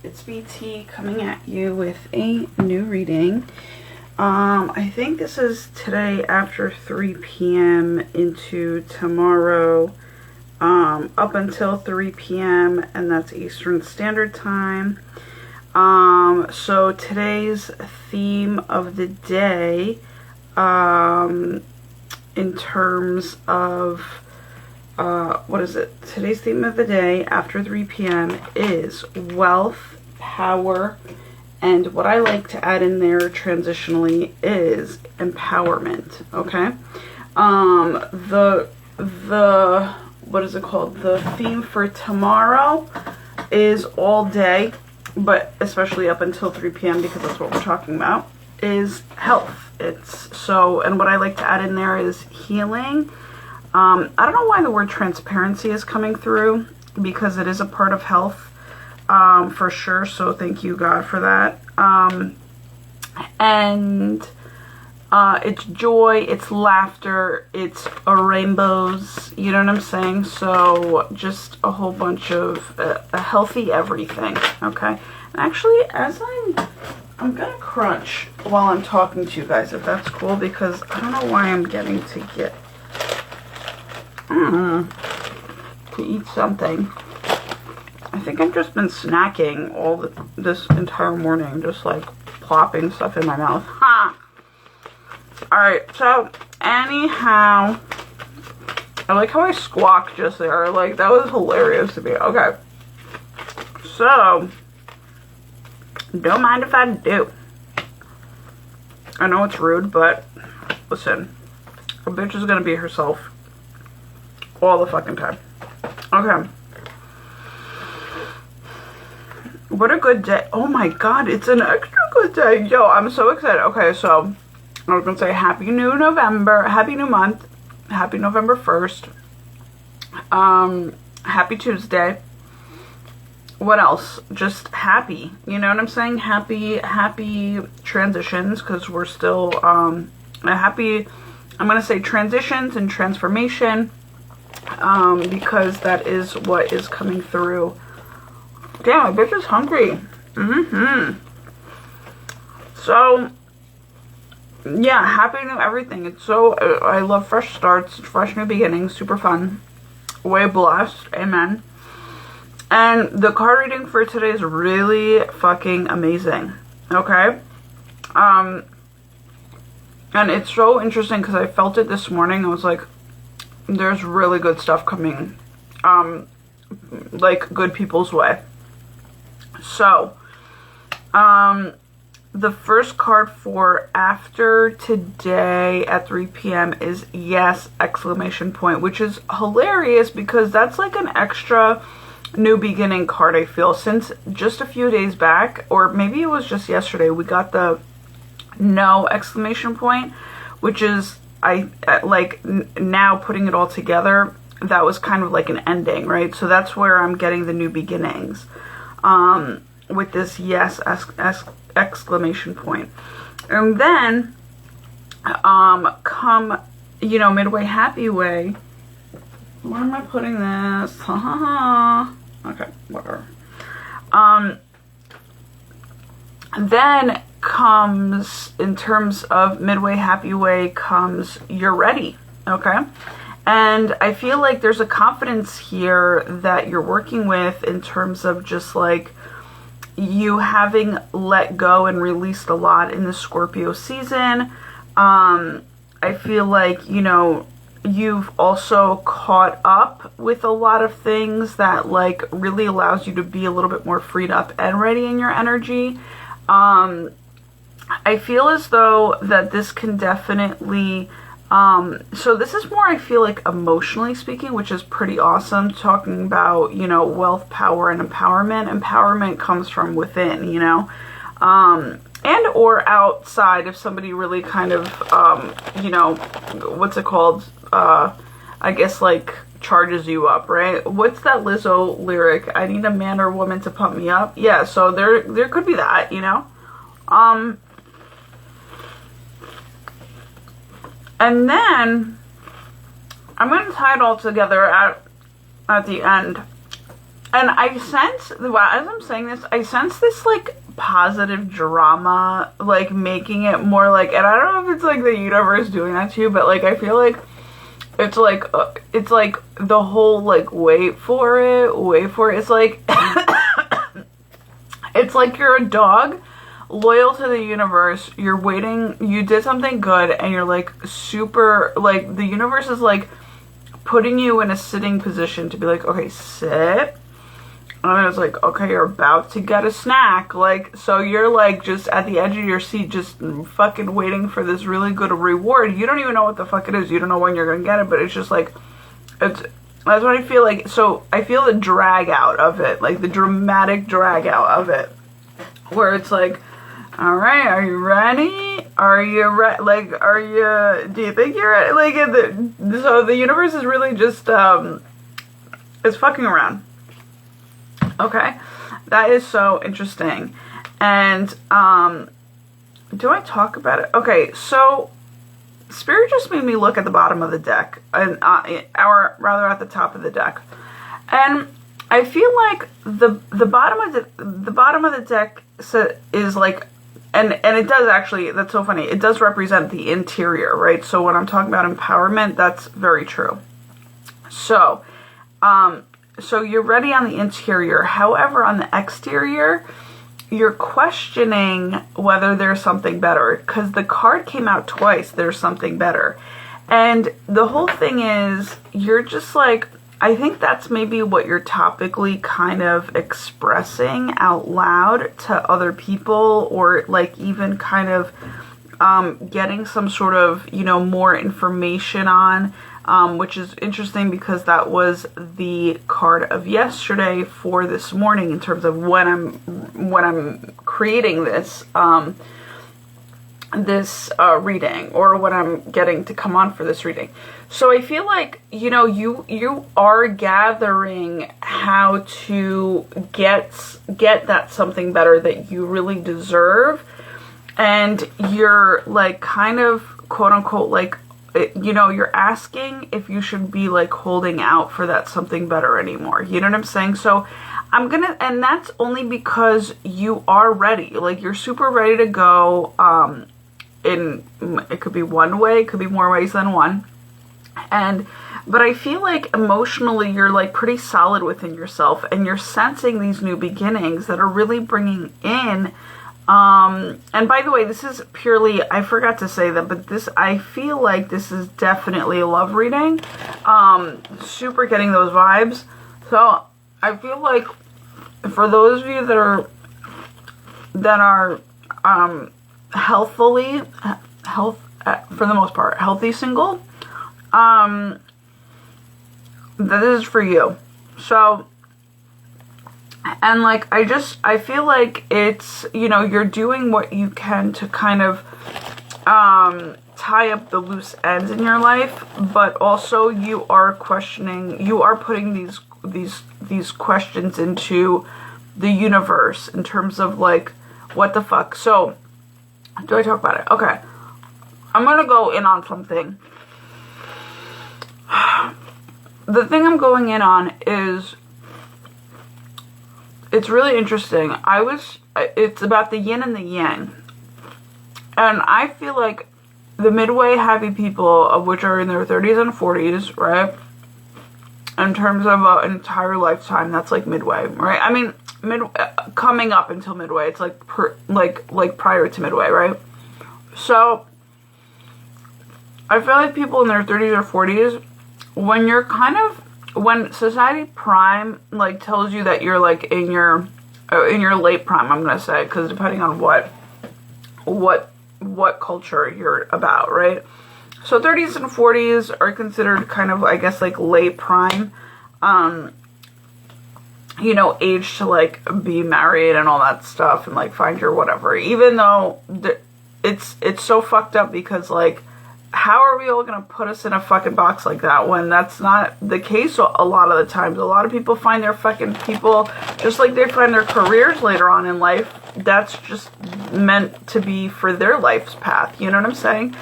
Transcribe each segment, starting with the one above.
it's BT coming at you with a new reading. I think this is today after 3 p.m. into tomorrow, up until 3 p.m. and that's Eastern Standard Time. So today's theme of the day, in terms of, what is it? Today's theme of the day after 3 p.m. is wealth, power, and what I like to add in there transitionally is empowerment, okay? What is it called? The theme for tomorrow is all day, but especially up until 3 p.m. because that's what we're talking about, is health. And what I like to add in there is healing. I don't know why the word transparency is coming through, because it is a part of health, for sure. So thank you, God, for that. It's joy, it's laughter, it's rainbows, you know what I'm saying? So just a whole bunch of a healthy everything, okay? And actually, as I'm gonna crunch while I'm talking to you guys, if that's cool, because I don't know why I'm getting to eat something. I think I've just been snacking this entire morning, just like plopping stuff in my mouth. Ha! Alright, so anyhow, I like how I squawked just there. Like, that was hilarious to me. Okay. So, don't mind if I do. I know it's rude, but listen, a bitch is gonna be herself all the fucking time. Okay. What a good day. Oh my god, it's an extra good day. Yo, I'm so excited. Okay, so I was gonna say happy new November, happy new month, happy November 1st. Happy Tuesday. What else? Just happy, you know what I'm saying? Happy transitions, because we're still happy. I'm gonna say transitions and transformation, because that is what is coming through. Damn, my bitch is hungry. So yeah, happy new everything. It's so, I love fresh starts, fresh new beginnings, super fun, way blessed, amen. And the card reading for today is really fucking amazing, okay? And it's so interesting because I felt it this morning. I was like, there's really good stuff coming, like good people's way. So, the first card for after today at 3 p.m. is yes, exclamation point, which is hilarious because that's like an extra new beginning card, I feel, since just a few days back, or maybe it was just yesterday, we got the no exclamation point, which is, now putting it all together, that was kind of like an ending, right? So that's where I'm getting the new beginnings, with this yes exclamation point. And then come, midway happy way. Where am I putting this? Okay, whatever. Then comes, in terms of midway happy way, comes you're ready, okay? And I feel like there's a confidence here that you're working with in terms of just like you having let go and released a lot in the Scorpio season. I feel like, you've also caught up with a lot of things that like really allows you to be a little bit more freed up and ready in your energy. I feel as though that this can definitely, so this is more, I feel like, emotionally speaking, which is pretty awesome, talking about, wealth, power, and empowerment. Empowerment comes from within, and or outside if somebody really kind of, what's it called? I guess like charges you up, right? What's that Lizzo lyric? I need a man or woman to pump me up. Yeah, so there could be that, and then I'm going to tie it all together at the end. And I sense, well, as I'm saying this, I sense this, like, positive drama, like, making it more, like, and I don't know if it's, like, the universe doing that to you, but, like, I feel like it's, like, the whole, like, wait for it, it's, like, it's like you're a dog, loyal to the universe, you're waiting, you did something good, and you're, like, super, like, the universe is, like, putting you in a sitting position to be like, okay, sit. And it's like, okay, you're about to get a snack. Like, so you're like just at the edge of your seat, just fucking waiting for this really good reward. You don't even know what the fuck it is. You don't know when you're going to get it, but it's just like, that's what I feel like. So I feel the drag out of it, like the dramatic drag out of it, where it's like, all right, are you ready? Are you ready? Like, do you think you're ready? Like, so the universe is really just, is fucking around. Okay, that is so interesting. And, do I talk about it? Okay, so Spirit just made me look at the bottom of the deck, and or rather at the top of the deck, and I feel like the bottom of the deck is like, and it does actually, that's so funny, it does represent the interior, right? So when I'm talking about empowerment, that's very true. So, so you're ready on the interior. However, on the exterior, you're questioning whether there's something better, because the card came out twice, there's something better. And the whole thing is, you're just like, I think that's maybe what you're topically kind of expressing out loud to other people, or like even kind of getting some sort of, you know, more information on, which is interesting because that was the card of yesterday for this morning in terms of when I'm creating this reading, or when I'm getting to come on for this reading. So I feel like, you know, you are gathering how to get that something better that you really deserve, and you're like kind of quote unquote like, you know, you're asking if you should be like holding out for that something better anymore. You know what I'm saying? So and that's only because you are ready. Like, you're super ready to go. It could be one way, it could be more ways than one. But I feel like emotionally you're like pretty solid within yourself, and you're sensing these new beginnings that are really bringing in, and by the way, this is purely, I forgot to say that, but I feel like this is definitely a love reading, super getting those vibes. So I feel like for those of you that are for the most part, healthy single, that is for you. So, and like, I feel like it's, you know, you're doing what you can to kind of, tie up the loose ends in your life, but also you are putting these questions into the universe in terms of like, what the fuck? So, do I talk about it? Okay. I'm gonna go in on something. The thing I'm going in on is, it's really interesting. It's about the yin and the yang. And I feel like the midway happy people, of which are in their 30s and 40s, right? In terms of an entire lifetime, that's like midway, right? I mean, coming up until midway, it's like like prior to midway, right? So I feel like people in their 30s or 40s, when society prime like tells you that you're like in your late prime, I'm gonna say, because depending on what culture you're about, right? So 30s and 40s are considered kind of, I guess, like late prime, you know, age to like be married and all that stuff and like find your whatever, even though it's so fucked up, because like, how are we all gonna put us in a fucking box like that when that's not the case a lot of the times? A lot of people find their fucking people just like they find their careers later on in life. That's just meant to be for their life's path. You know what I'm saying?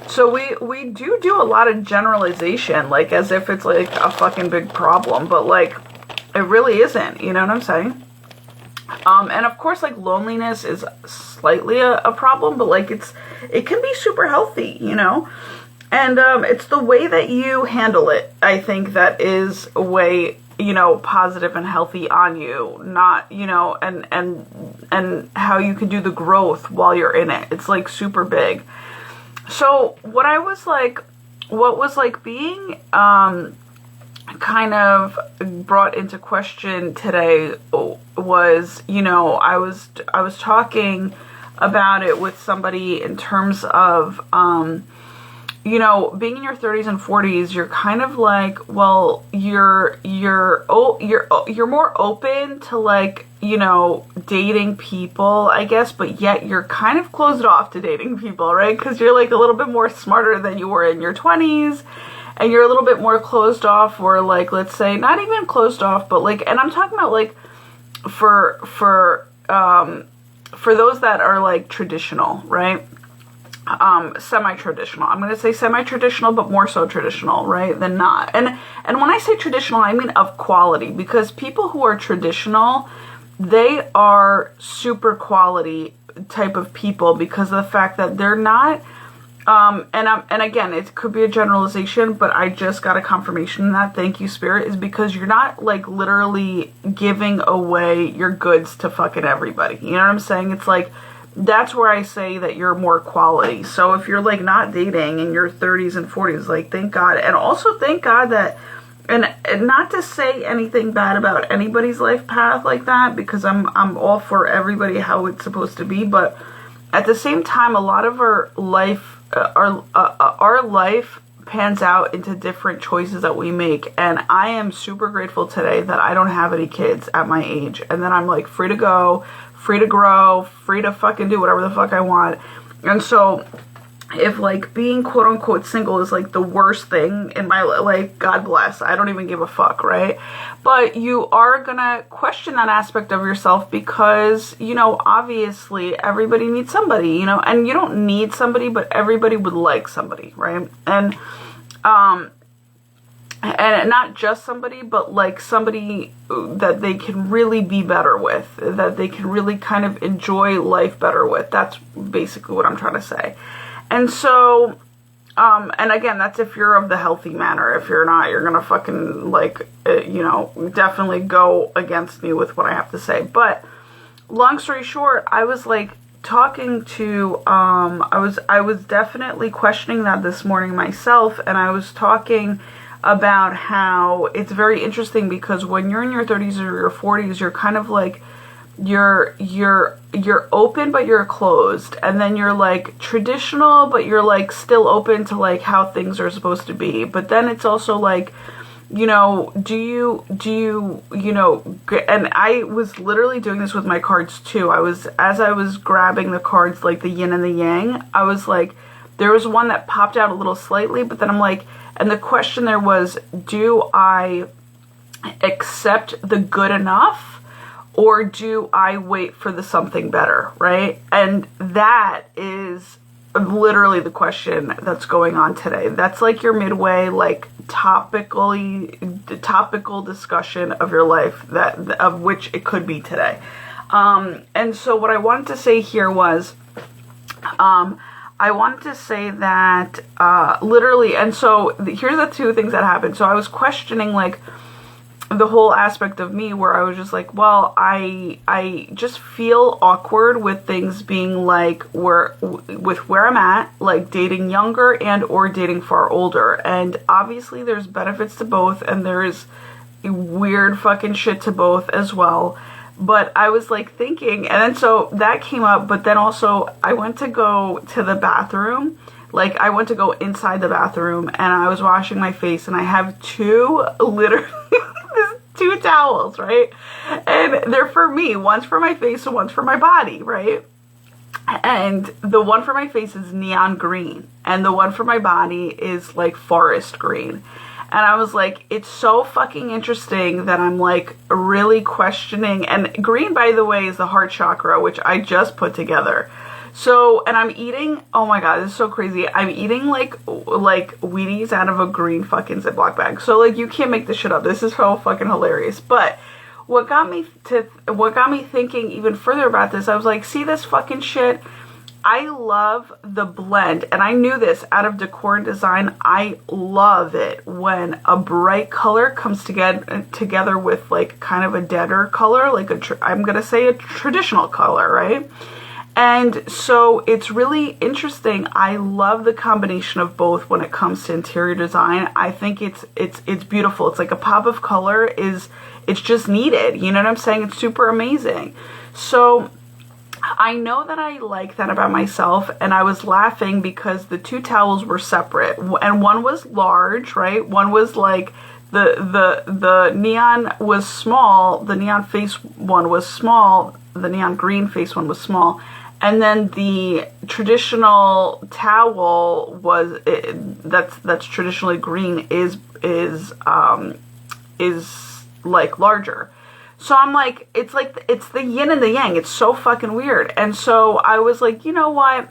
So we do a lot of generalization, like as if it's like a fucking big problem. But like, It really isn't, you know what I'm saying? And of course, like, loneliness is slightly a problem, but like, it can be super healthy, you know? And it's the way that you handle it, I think, that is a way, you know, positive and healthy on you, not, you know, and how you can do the growth while you're in it. It's like super big. So what was like being kind of brought into question today was, you know, I was talking about it with somebody in terms of, you know, being in your 30s and 40s, you're kind of like, well, you're more open to, like, you know, dating people, I guess, but yet you're kind of closed off to dating people, right? Because you're like a little bit more smarter than you were in your 20s, and you're a little bit more closed off, or like, let's say, not even closed off, but like, and I'm talking about like for those that are like traditional, right? Semi-traditional. I'm going to say semi-traditional, but more so traditional, right, than not. And when I say traditional, I mean of quality, because people who are traditional, they are super quality type of people because of the fact that they're not, and again, it could be a generalization, but I just got a confirmation that, thank you, Spirit, is because you're not like literally giving away your goods to fucking everybody. You know what I'm saying? It's like, that's where I say that you're more quality. So if you're like not dating in your 30s and 40s, like, thank God. And also thank God that, and not to say anything bad about anybody's life path like that, because I'm all for everybody how it's supposed to be, but at the same time, a lot of our life pans out into different choices that we make. And I am super grateful today that I don't have any kids at my age, and then I'm like free to go, free to grow, free to fucking do whatever the fuck I want. And so if like being quote unquote single is like the worst thing in my life, like, God bless, I don't even give a fuck, right? But you are gonna question that aspect of yourself because, you know, obviously everybody needs somebody, you know, and you don't need somebody, but everybody would like somebody, right? And not just somebody, but like somebody that they can really be better with, that they can really kind of enjoy life better with. That's basically what I'm trying to say. And so, and again, that's if you're of the healthy manner. If you're not, you're gonna fucking, like, you know, definitely go against me with what I have to say. But long story short, I was like talking to, I was definitely questioning that this morning myself, and I was talking about how it's very interesting because when you're in your 30s or your 40s, you're kind of like, you're open, but you're closed. And then you're like traditional, but you're like still open to like how things are supposed to be. But then it's also like, you know, do you, you know, and I was literally doing this with my cards too. As I was grabbing the cards, like the yin and the yang, I was like, there was one that popped out a little slightly, but then I'm like, and the question there was, do I accept the good enough? Or do I wait for the something better, right? And that is literally the question that's going on today. That's like your midway, like topical discussion of your life, of which it could be today. And so what I wanted to say here was, I wanted to say that literally, and so here's the two things that happened. So I was questioning like the whole aspect of me where I was just like, well, I just feel awkward with things being like with where I'm at, like dating younger and or dating far older. And obviously there's benefits to both, and there is weird fucking shit to both as well. But I was like thinking, and then so that came up, but then also I went to go to the bathroom. Like, I went to go inside the bathroom and I was washing my face, and I have two towels, right? And they're for me. One's for my face and one's for my body, right? And the one for my face is neon green, and the one for my body is like forest green. And I was like, it's so fucking interesting that I'm like really questioning. And green, by the way, is the heart chakra, which I just put together. So, and I'm eating, oh my god, this is so crazy. I'm eating like Wheaties out of a green fucking Ziploc bag. So like you can't make this shit up. This is so fucking hilarious. But what got me thinking even further about this, I was like, see this fucking shit? I love the blend, and I knew this out of decor and design. I love it when a bright color comes together with like kind of a deader color, like I'm gonna say a traditional color, right? And so it's really interesting. I love the combination of both when it comes to interior design. I think it's beautiful. It's like a pop of color it's just needed. You know what I'm saying? It's super amazing. So I know that I like that about myself, and I was laughing because the two towels were separate, and one was large, right? One was like the neon was small, the neon face one was small, the neon green face one was small, and then the traditional towel was that's traditionally green is like larger. So I'm like, it's the yin and the yang. It's so fucking weird. And so I was like, you know what?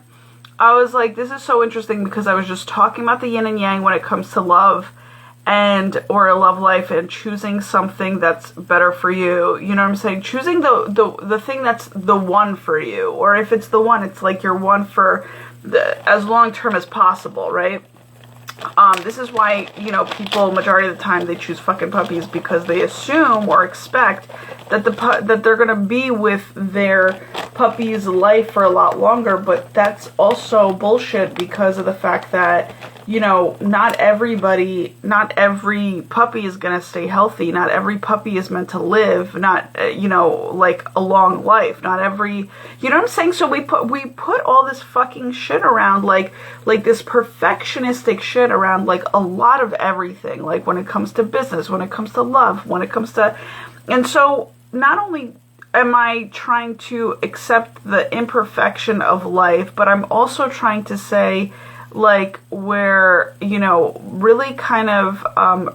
I was like, this is so interesting because I was just talking about the yin and yang when it comes to love or a love life and choosing something that's better for you. You know what I'm saying? Choosing the thing that's the one for you. Or if it's the one, it's like your one for as long term as possible, right? This is why, you know, people, majority of the time, they choose fucking puppies because they assume or expect that that they're gonna be with their puppy's life for a lot longer, but that's also bullshit because of the fact that, you know, not every puppy is gonna stay healthy. Not every puppy is meant to live, you know, like a long life. Not every, you know what I'm saying? So we put all this fucking shit around, like this perfectionistic shit around, like a lot of everything, like when it comes to business, when it comes to love, when it comes to, and so not only am I trying to accept the imperfection of life, but I'm also trying to say, like, where, you know, really kind of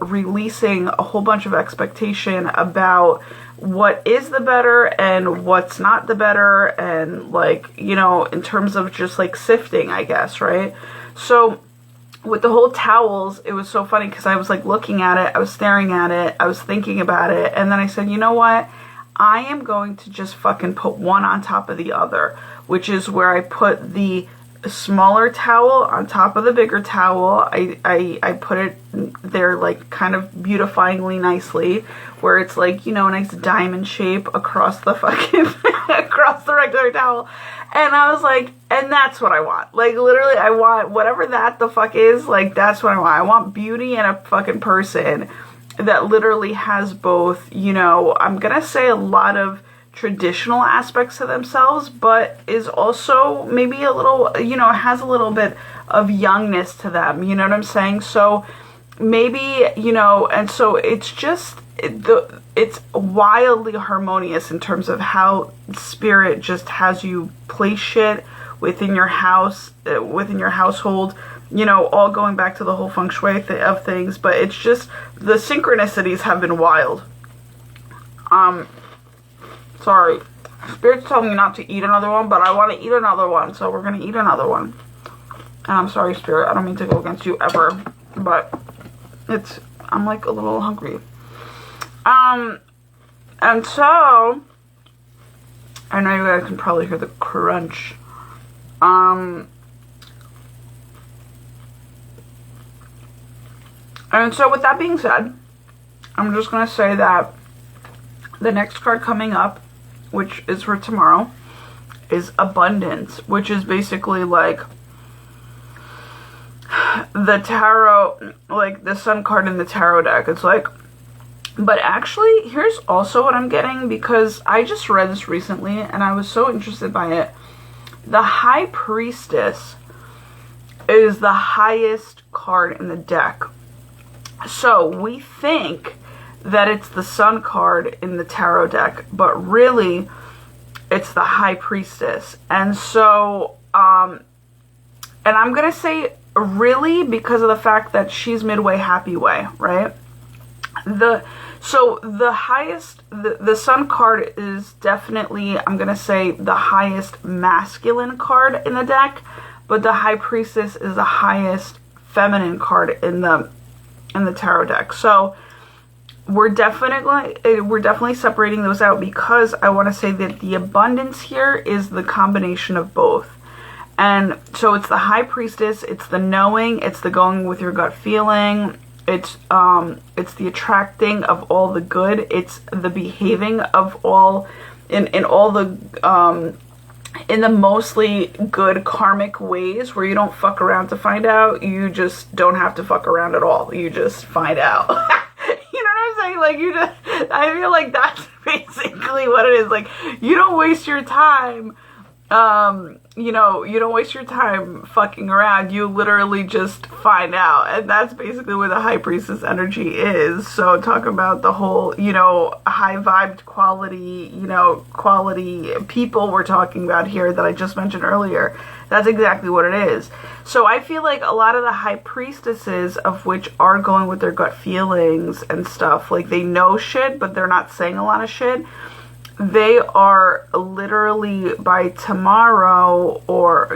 releasing a whole bunch of expectation about what is the better and what's not the better, and like, you know, in terms of just like sifting, I guess, right? So with the whole towels, it was so funny because I was like looking at it, I was staring at it, I was thinking about it, and then I said, you know what? I am going to just fucking put one on top of the other, which is where I put the smaller towel on top of the bigger towel. I put it there like kind of beautifyingly nicely, where it's like, you know, a nice diamond shape across the fucking across the regular towel. And I was like, and that's what I want. Like, literally, I want whatever that the fuck is, like, that's what I want. I want beauty in a fucking person that literally has both, you know, I'm gonna say a lot of traditional aspects to themselves, but is also maybe a little, you know, has a little bit of youngness to them, you know what I'm saying? So maybe, you know, and so it's just, it's wildly harmonious in terms of how spirit just has you place shit within your house, within your household, you know, all going back to the whole feng shui of things, but it's just, the synchronicities have been wild. Sorry, Spirit's telling me not to eat another one, but I want to eat another one, so we're going to eat another one. And I'm sorry, Spirit, I don't mean to go against you ever, but I'm like a little hungry. And so, I know you guys can probably hear the crunch. And so with that being said, I'm just going to say that the next card coming up, which is for tomorrow, is Abundance, which is basically like the tarot, like the sun card in the tarot deck. It's like, but actually, here's also what I'm getting, because I just read this recently and I was so interested by it. The High Priestess is the highest card in the deck. So we think that it's the Sun card in the tarot deck, but really it's the High Priestess. And so, and I'm going to say really because of the fact that she's midway happy way, right? So the highest, the Sun card is definitely, I'm going to say, the highest masculine card in the deck, but the High Priestess is the highest feminine card in the tarot deck. So we're definitely separating those out, because I want to say that the abundance here is the combination of both. And so it's the High Priestess, it's the knowing, it's the going with your gut feeling, it's the attracting of all the good, it's the behaving of all in all the in the mostly good karmic ways, where you don't fuck around to find out, you just don't have to fuck around at all, you just find out. You know what I'm saying? Like, I feel like that's basically what it is. Like, you don't waste your time, you don't waste your time fucking around. You literally just find out. And that's basically what the High Priestess energy is. So talk about the whole, high vibed quality, quality people we're talking about here that I just mentioned earlier. That's exactly what it is. So I feel like a lot of the High Priestesses, of which are going with their gut feelings and stuff, like they know shit, but they're not saying a lot of shit. They are literally by tomorrow, or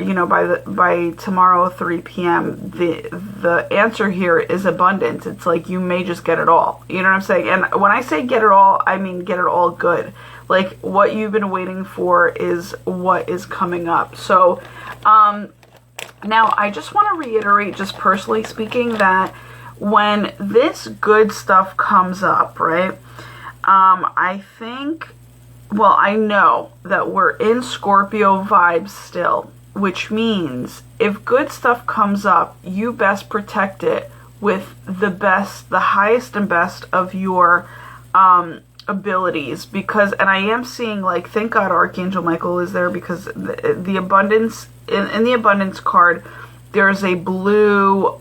by tomorrow 3 p.m. the answer here is abundance. It's like you may just get it all. You know what I'm saying? And when I say get it all, I mean get it all good. Like, what you've been waiting for is what is coming up. So now I just want to reiterate, just personally speaking, that when this good stuff comes up, right, I think, well, I know that we're in Scorpio vibes still, which means if good stuff comes up, you best protect it with the highest and best of your abilities. Because, and I am seeing, like, thank God Archangel Michael is there, because the abundance, in the abundance card, there's a blue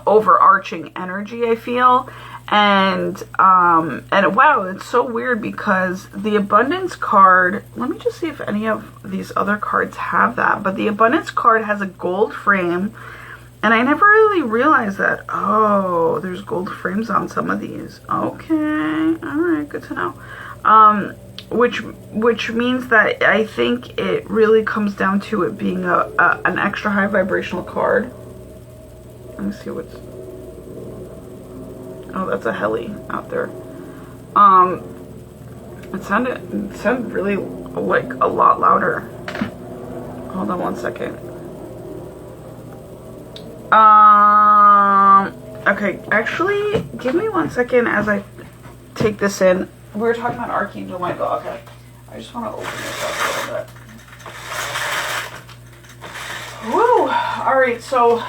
overarching energy, I feel. And wow, it's so weird, because the abundance card, let me just see if any of these other cards have that, but the abundance card has a gold frame, and I never really realized that. Oh, there's gold frames on some of these. Okay, all right, good to know. Which means that I think it really comes down to it being an extra high vibrational card. Let me see what's... Oh, that's a heli out there. It sounded really, like, a lot louder. Hold on one second. Okay, actually, give me 1 second as I take this in. We were talking about Archangel Michael. Okay, I just want to open this up a little bit. Woo! All right, so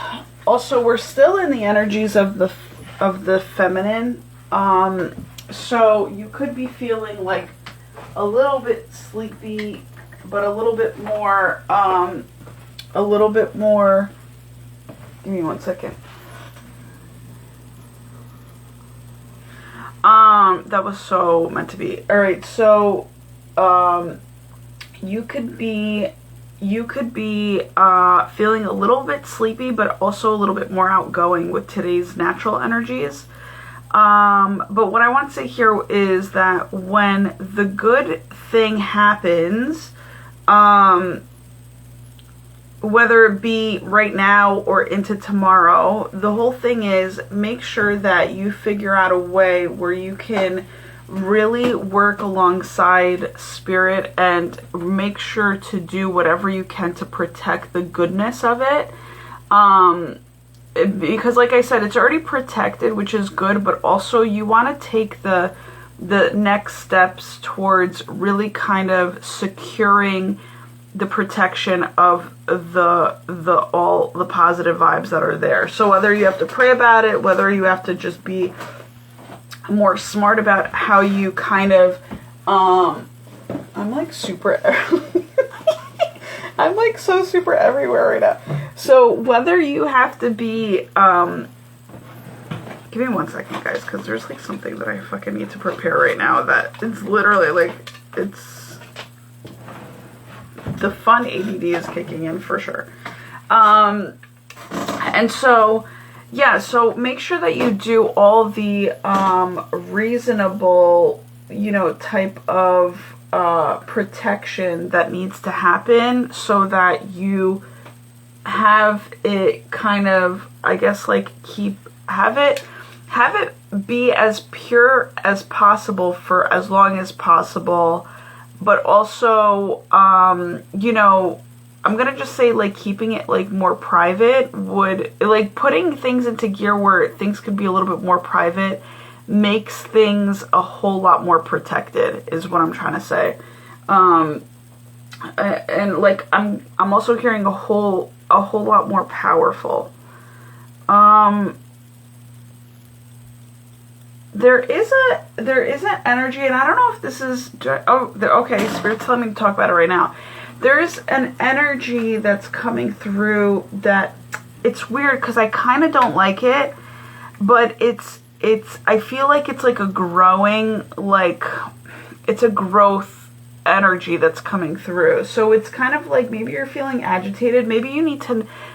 also we're still in the energies of the feminine. So you could be feeling like a little bit sleepy, but a little bit more, give me 1 second. That was so meant to be. All right. So, you could be feeling a little bit sleepy, but also a little bit more outgoing with today's natural energies. But what I want to say here is that when the good thing happens, whether it be right now or into tomorrow, the whole thing is make sure that you figure out a way where you can really work alongside spirit and make sure to do whatever you can to protect the goodness of it. Because like I said, it's already protected, which is good, but also you want to take the next steps towards really kind of securing the protection of all the positive vibes that are there. So whether you have to pray about it, whether you have to just be more smart about how you kind of I'm like super I'm like so super everywhere right now. So whether you have to be give me 1 second, guys, because there's like something that I fucking need to prepare right now that it's literally like, it's the fun ADD is kicking in for sure. And so Yeah, so make sure that you do all the reasonable, type of protection that needs to happen so that you have it kind of, I guess, like have it be as pure as possible for as long as possible, but also, I'm gonna just say, like, keeping it, like, more private would, like, putting things into gear where things could be a little bit more private makes things a whole lot more protected, is what I'm trying to say. And like, I'm also hearing a whole lot more powerful. There is an energy, and I don't know if this is, okay, Spirit's telling me to talk about it right now. There's an energy that's coming through that, it's weird because I kind of don't like it, but I feel like it's like a growing, like, it's a growth energy that's coming through. So it's kind of like, maybe you're feeling agitated, maybe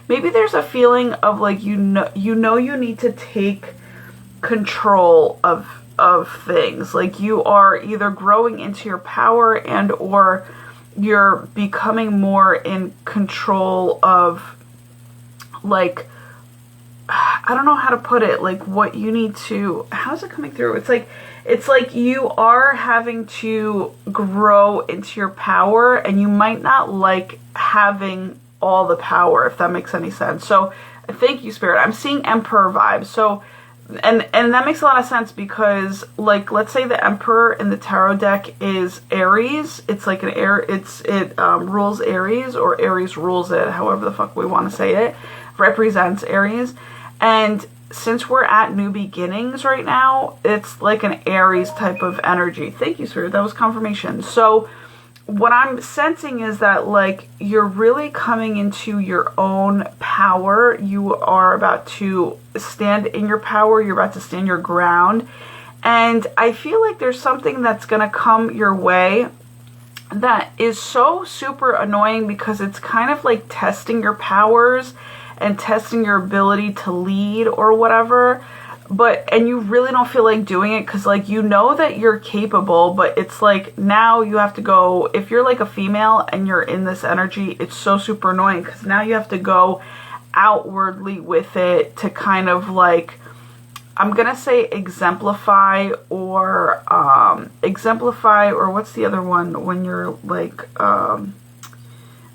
there's a feeling of like, you need to take control of things. Like, you are either growing into your power and or you're becoming more in control of, like, I don't know how to put it, like, what you need to, how's it coming through? It's like you are having to grow into your power, and you might not like having all the power, if that makes any sense. So thank you, Spirit. I'm seeing Emperor vibes. So and that makes a lot of sense because, like, let's say the Emperor in the tarot deck is Aries. It's like it rules Aries, or Aries rules it, however the fuck we want to say it, represents Aries. And since we're at new beginnings right now, it's like an Aries type of energy. Thank you, Spirit. That was confirmation. So what I'm sensing is that, like, you're really coming into your own power. You are about to stand in your power. You're about to stand your ground. And I feel like there's something that's going to come your way that is so super annoying because it's kind of like testing your powers and testing your ability to lead or whatever. And you really don't feel like doing it because, like, you know that you're capable, but it's like, now you have to go, if you're like a female and you're in this energy, it's so super annoying because now you have to go outwardly with it to kind of, like, I'm gonna say exemplify, or what's the other one when you're like,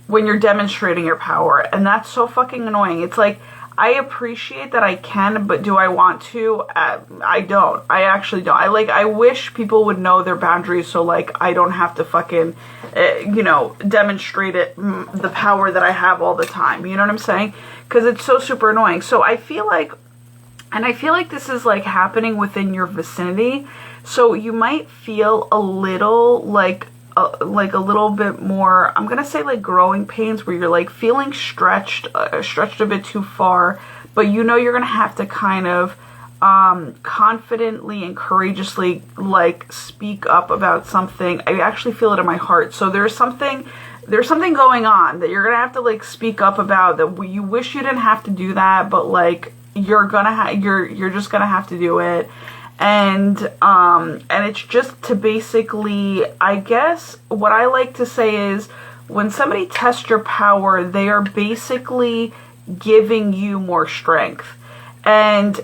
when you're demonstrating your power. And that's so fucking annoying. It's like, I appreciate that I can, but do I want to? I don't. I actually don't. I wish people would know their boundaries so, like, I don't have to fucking, demonstrate the power that I have all the time. You know what I'm saying? Because it's so super annoying. So I feel like this is, like, happening within your vicinity. So you might feel a little, like a little bit more, I'm gonna say, like, growing pains where you're, like, feeling stretched a bit too far, but you're gonna have to kind of confidently and courageously, like, speak up about something. I actually feel it in my heart. So there's something going on that you're gonna have to, like, speak up about, that you wish you didn't have to do that, but, like, you're just gonna have to do it. And it's just to basically, I guess what I like to say is, when somebody tests your power, they are basically giving you more strength. And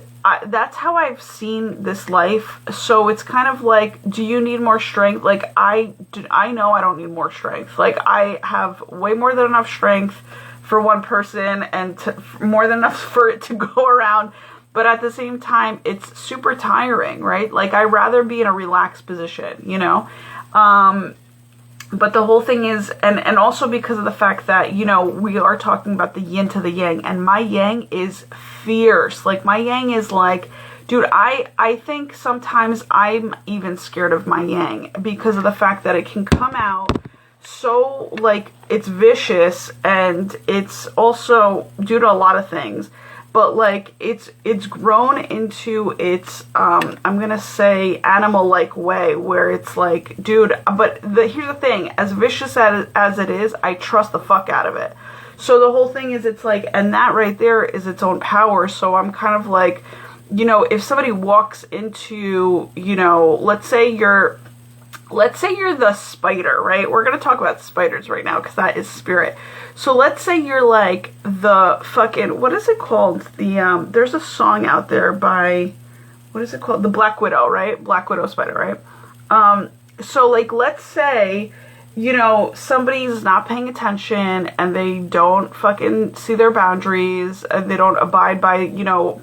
that's how I've seen this life. So it's kind of like, do you need more strength? Like, I know I don't need more strength. Like, I have way more than enough strength for one person, and more than enough for it to go around. But at the same time, it's super tiring, right? Like, I'd rather be in a relaxed position, But the whole thing is, and also because of the fact that, we are talking about the yin to the yang, and my yang is fierce. Like, my yang is like, dude, I think sometimes I'm even scared of my yang because of the fact that it can come out so, like, it's vicious, and it's also due to a lot of things. But, like, it's grown into its, I'm gonna say, animal-like way, where it's like, dude, but here's the thing, as vicious as it is, I trust the fuck out of it. So the whole thing is, it's like, and that right there is its own power. So I'm kind of like, you know, if somebody walks into, you know, let's say you're the spider, right? We're going to talk about spiders right now because that is spirit. So let's say you're like the fucking, what is it called? There's a song out there by, what is it called? The Black Widow, right? Black Widow spider, right? So like, let's say, you know, somebody's not paying attention and they don't fucking see their boundaries and they don't abide by, you know,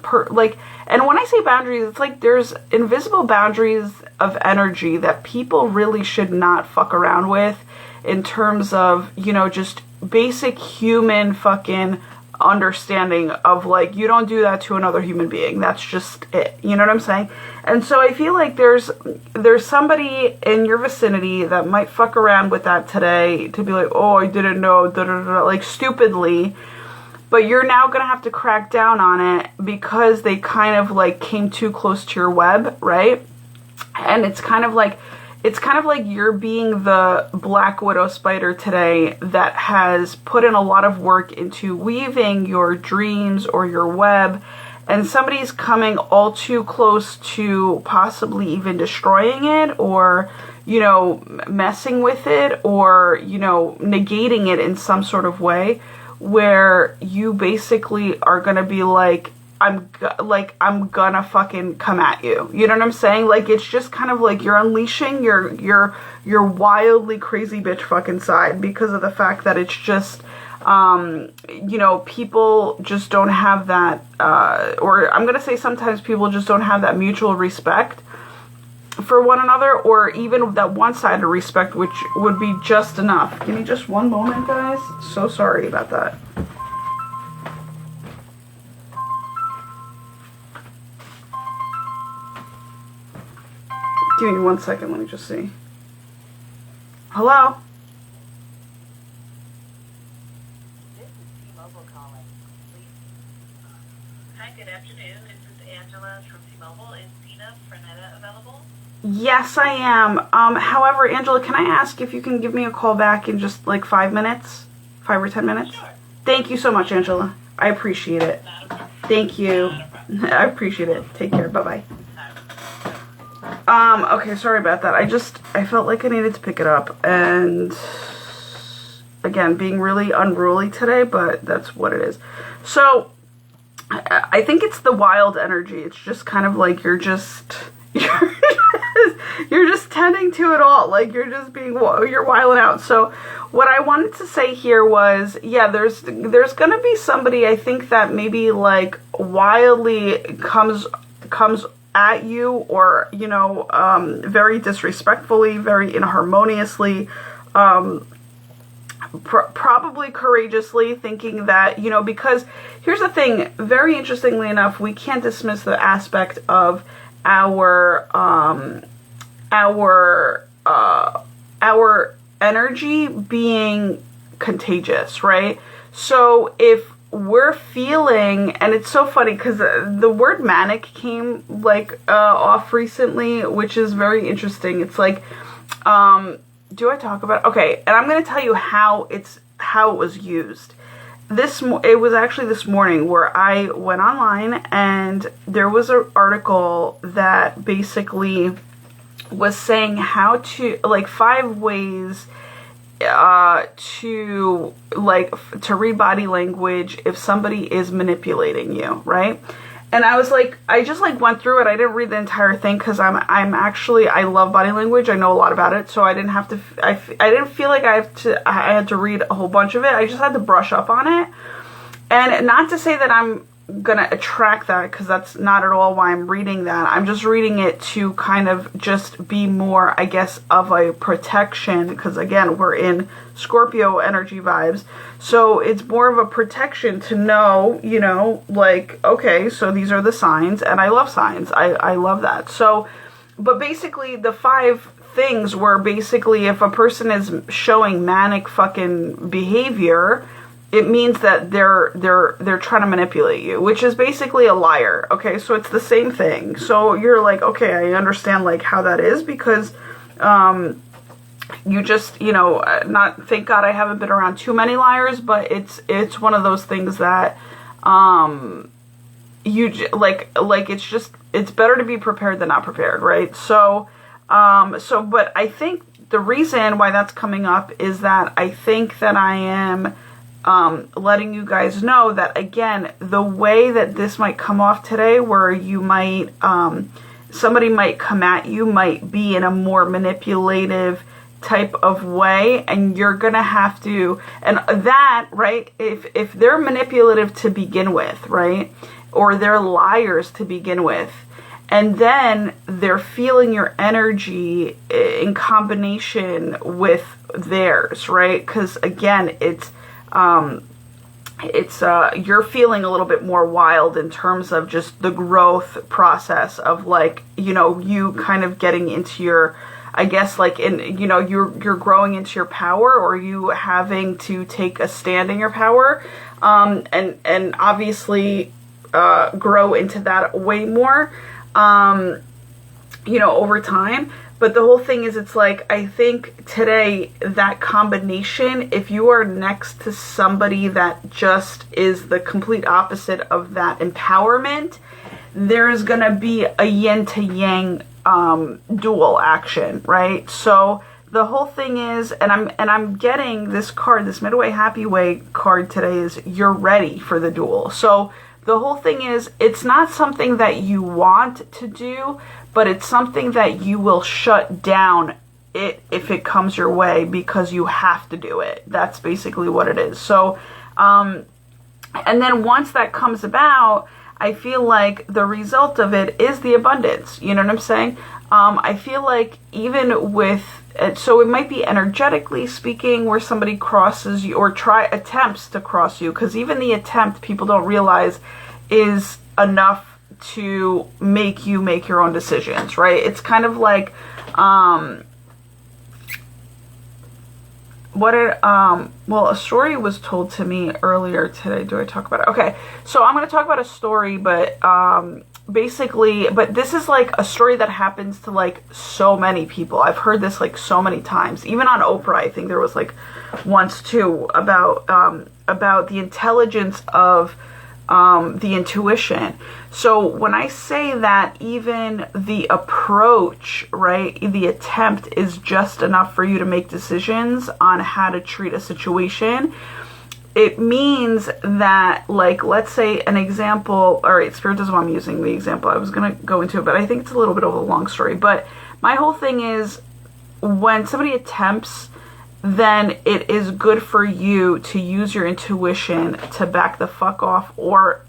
and when I say boundaries, it's like there's invisible boundaries of energy that people really should not fuck around with in terms of, you know, just basic human fucking understanding of like, you don't do that to another human being. That's just it. You know what I'm saying? And so I feel like there's somebody in your vicinity that might fuck around with that today to be like, oh, I didn't know, da, da, da, like stupidly. But you're now going to have to crack down on it because they kind of like came too close to your web, right? And it's kind of like you're being the Black Widow spider today that has put in a lot of work into weaving your dreams or your web, and somebody's coming all too close to possibly even destroying it, or, you know, messing with it, or, you know, negating it in some sort of way, where you basically are gonna be like, I'm gonna fucking come at you. You know what I'm saying? Like, it's just kind of like you're unleashing your wildly crazy bitch fucking side because of the fact that it's just, you know, people just don't have that, or I'm gonna say sometimes people just don't have that mutual respect for one another, or even that one-sided respect, which would be just enough. Give me just one moment, guys. So sorry about that. Give me 1 second, let me just see. Hello? This is T-Mobile calling. Please. Hi, good afternoon. This is Angela from T-Mobile. Is Tina Frenetta available? Yes, I am. However, Angela, can I ask if you can give me a call back in just like 5 minutes? 5 or 10 minutes? Sure. Thank you so much, Angela. I appreciate it. Not a problem. Thank you. Not a problem. I appreciate it. Take care. Bye-bye. Okay, sorry about that. I felt like I needed to pick it up, and again, being really unruly today, but that's what it is. So, I think it's the wild energy. It's just kind of like you're just tending to it all. Like, you're just you're wilding out. So, what I wanted to say here was, yeah, there's gonna be somebody, I think, that maybe like wildly comes at you, or, you know, very disrespectfully, very inharmoniously, probably courageously, thinking that, you know, because here's the thing, very interestingly enough, we can't dismiss the aspect of our energy being contagious, right? So if we're feeling, and it's so funny because the word manic came like off recently, which is very interesting. It's like, do I talk about, okay, and I'm going to tell you how it was used. It was actually this morning where I went online and there was an article that basically was saying how to, like, 5 ways to read body language if somebody is manipulating you, right? And I was like, I just like went through it. I didn't read the entire thing because I love body language. I know a lot about it, so I didn't have to. I didn't feel like I had to read a whole bunch of it. I just had to brush up on it, and not to say that I'm gonna attract that, because that's not at all why I'm reading that. I'm just reading it to kind of just be more, I guess, of a protection, because again, we're in Scorpio energy vibes, so it's more of a protection to know, you know, like, okay, so these are the signs, and I love signs. I love that. So, but basically the 5 things were basically, if a person is showing manic fucking behavior, it means that they're trying to manipulate you, which is basically a liar. Okay, so it's the same thing. So you're like, okay, I understand like how that is, because you just, not, thank God I haven't been around too many liars, but it's one of those things that, it's better to be prepared than not prepared, right? So, but I think the reason why that's coming up is that I think that I am, letting you guys know that, again, the way that this might come off today, where you might, somebody might come at you, might be in a more manipulative type of way, and you're gonna have to, and that, right, if they're manipulative to begin with, right, or they're liars to begin with, and then they're feeling your energy in combination with theirs, right? Because again, it's you're feeling a little bit more wild in terms of just the growth process of, like, you kind of getting into your, I guess, like, you're growing into your power, or you having to take a stand in your power, and obviously grow into that way more, over time. But the whole thing is, it's like, I think today, that combination, if you are next to somebody that just is the complete opposite of that empowerment, there's gonna be a yin to yang dual action, right? So the whole thing is, and I'm getting this card, this Midway Happy Way card today, is you're ready for the duel. So the whole thing is, it's not something that you want to do, but it's something that you will shut down if it comes your way, because you have to do it. That's basically what it is. So, and then once that comes about, I feel like the result of it is the abundance. You know what I'm saying? I feel like even with, so it might be energetically speaking, where somebody crosses you or attempts to cross you, because even the attempt, people don't realize, is enough to make you make your own decisions, right? It's kind of like, well, a story was told to me earlier today. Do I talk about it? Okay, so I'm going to talk about a story, but basically, but this is like a story that happens to, like, so many people. I've heard this, like, so many times. Even on Oprah, I think there was, like, once too, about the intelligence of the intuition. So when I say that even the approach, right, the attempt is just enough for you to make decisions on how to treat a situation, it means that, like, let's say an example, all right, Spirit doesn't want me using the example. I was going to go into it, but I think it's a little bit of a long story. But my whole thing is, when somebody attempts, then it is good for you to use your intuition to back the fuck off, or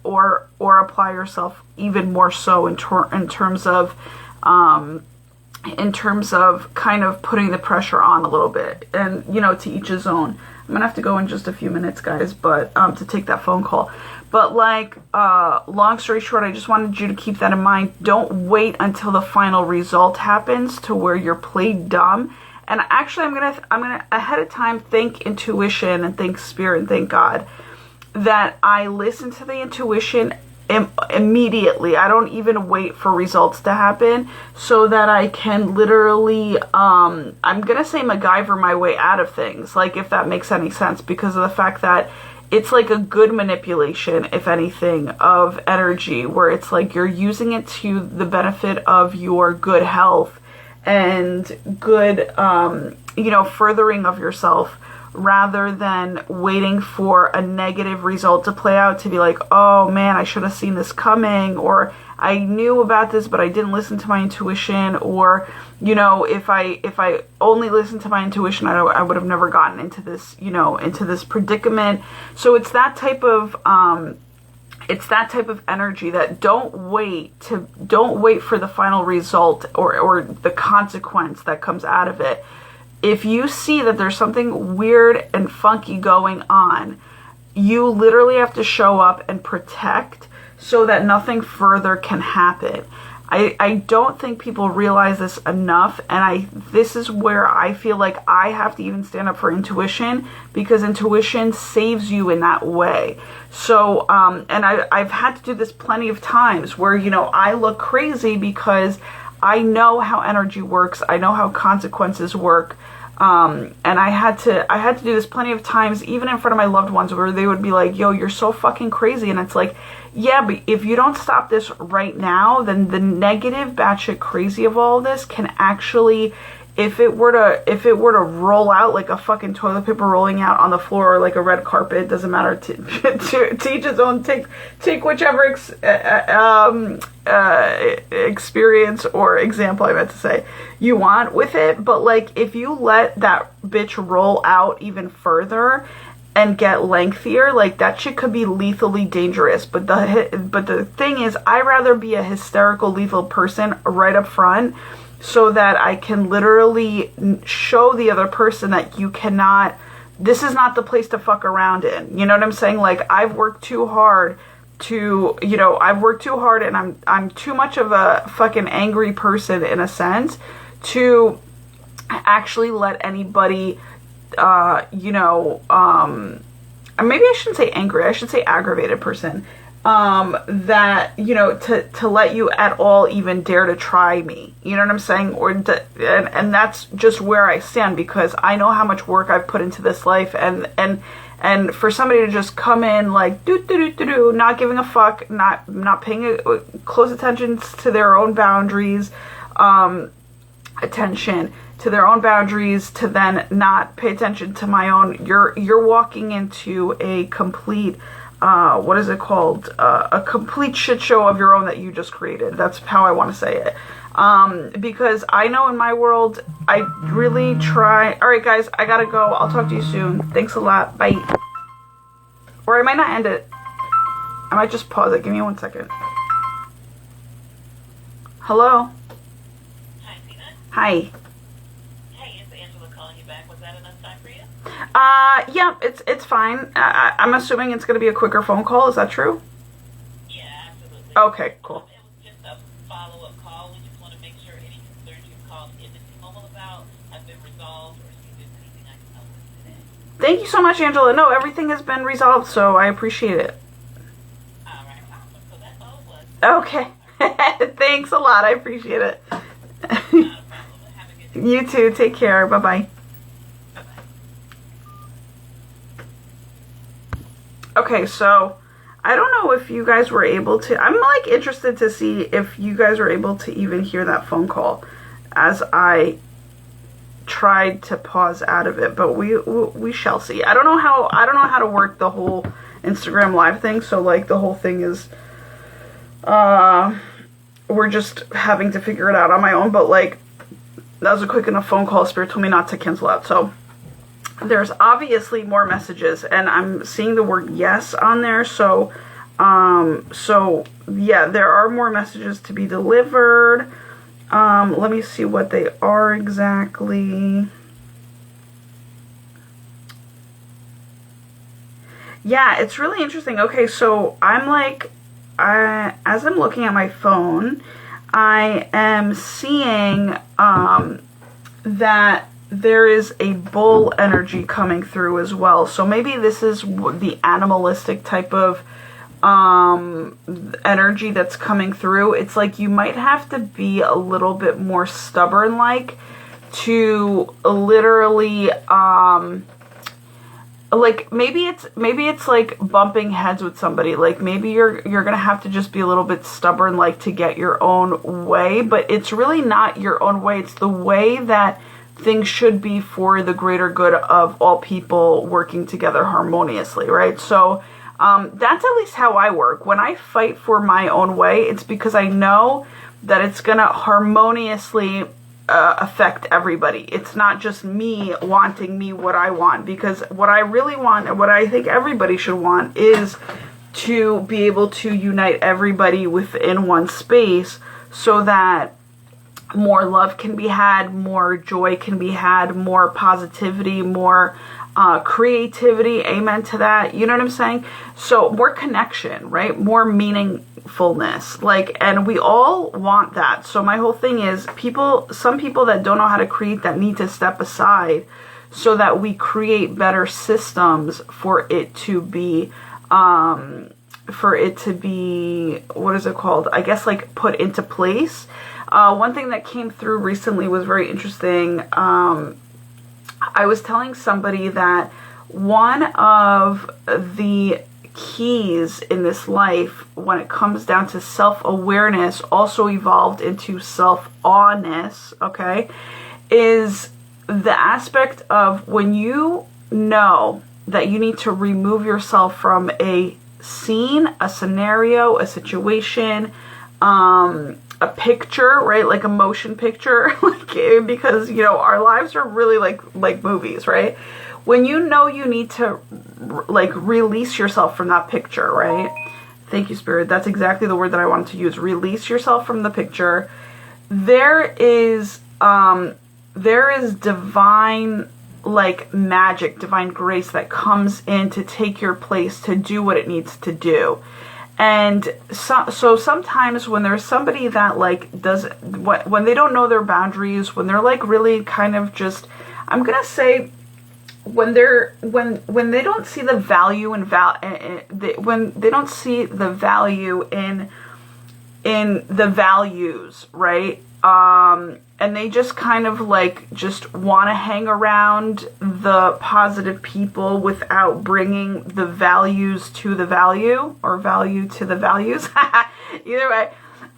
apply yourself even more so in terms of kind of putting the pressure on a little bit, and to each his own. I'm gonna have to go in just a few minutes, guys, but to take that phone call. But, like, long story short, I just wanted you to keep that in mind. Don't wait until the final result happens to where you're played dumb. And actually, I'm gonna ahead of time thank intuition and thank Spirit and thank God that I listen to the intuition immediately. I don't even wait for results to happen, so that I can literally, I'm gonna say MacGyver my way out of things, like, if that makes any sense, because of the fact that it's like a good manipulation, if anything, of energy, where it's like you're using it to the benefit of your good health and good, furthering of yourself, rather than waiting for a negative result to play out to be like, oh man, I should have seen this coming, or I knew about this but I didn't listen to my intuition, or if I only listened to my intuition, I would have never gotten into this, into this predicament. So it's that type of energy that don't wait for the final result or the consequence that comes out of it. If you see that there's something weird and funky going on, you literally have to show up and protect so that nothing further can happen. I don't think people realize this enough, and this is where I feel like I have to even stand up for intuition, because intuition saves you in that way. So, and I've had to do this plenty of times where, I look crazy because I know how energy works. I know how consequences work. And I had to do this plenty of times, even in front of my loved ones, where they would be like, yo, you're so fucking crazy. And it's like, yeah, but if you don't stop this right now, then the negative batshit crazy of all of this can actually, if it were to roll out like a fucking toilet paper rolling out on the floor, or like a red carpet, doesn't matter, to each his own, take whichever experience or example I meant to say you want with it. But like, if you let that bitch roll out even further and get lengthier, like that shit could be lethally dangerous. But the thing is, I'd rather be a hysterical lethal person right up front, so that I can literally show the other person that you cannot, this is not the place to fuck around in. You know what I'm saying? Like, I've worked too hard and I'm too much of a fucking angry person in a sense to actually let anybody, maybe I shouldn't say angry, I should say aggravated person, that, to let you at all even dare to try me. You know what I'm saying? And that's just where I stand, because I know how much work I've put into this life, and for somebody to just come in like not giving a fuck, not paying close attention to their own boundaries, to then not pay attention to my own, you're walking into a complete, what is it called? A complete shit show of your own that you just created. That's how I want to say it. Because I know in my world, I really try. All right, guys, I gotta go. I'll talk to you soon. Thanks a lot. Bye. Or I might not end it. I might just pause it. Give me 1 second. Hello? Hi, Tina. Hi. Hey, it's Angela calling you back. Was that enough time for you? Yeah, it's fine. I'm assuming it's gonna be a quicker phone call. Is that true? Yeah, absolutely. Okay, cool. It was just a follow-up call. We just want to make sure any concerns you've called in the T-Mobile about have been resolved, or see if there's anything I can help with today. Thank you so much, Angela. No, everything has been resolved, so I appreciate it. All right, awesome. So that's all it was. Okay. Thanks a lot. I appreciate it. Not a problem. Have a good day. You too. Take care. Bye-bye. Okay, so I don't know if you guys were able to, I'm like interested to see if you guys were able to even hear that phone call as I tried to pause out of it, but we shall see. I don't know how to work the whole Instagram live thing, so like the whole thing is we're just having to figure it out on my own, but like that was a quick enough phone call. Spirit told me not to cancel out. So there's obviously more messages, and I'm seeing the word yes on there. So yeah, there are more messages to be delivered. Let me see what they are exactly. Yeah, it's really interesting. Okay, so I'm like, as I'm looking at my phone, I am seeing that there is a bull energy coming through as well. So maybe this is the animalistic type of energy that's coming through. It's like you might have to be a little bit more stubborn, like to literally like maybe it's like bumping heads with somebody. Like maybe you're gonna have to just be a little bit stubborn, like to get your own way, but it's really not your own way. It's the way that things should be for the greater good of all people working together harmoniously, right? So that's at least how I work. When I fight for my own way, it's because I know that it's gonna harmoniously affect everybody. It's not just me wanting me what I want, because what I really want and what I think everybody should want is to be able to unite everybody within one space, so that more love can be had, more joy can be had, more positivity, more creativity, amen to that, you know what I'm saying? So more connection, right? More meaningfulness, like, and we all want that. So my whole thing is some people that don't know how to create that need to step aside, so that we create better systems for it to be, what is it called? I guess like put into place. One thing that came through recently was very interesting. I was telling somebody that one of the keys in this life when it comes down to self-awareness, also evolved into self-awness, okay, is the aspect of when you know that you need to remove yourself from a scene, a scenario, a situation, a picture, right? Like a motion picture, like, because, you know, our lives are really like movies, right? When you know you need to like release yourself from that picture, right? Thank you, Spirit. That's exactly the word that I wanted to use. Release yourself from the picture. There is divine like magic, divine grace that comes in to take your place, to do what it needs to do. And so sometimes when there's somebody that like does when they don't know their boundaries, when they're like really kind of just, I'm gonna say, when they don't see the value in when they don't see the value in the values, right? And they just kind of like just want to hang around the positive people without bringing the values to the value, or value to the values. Either way,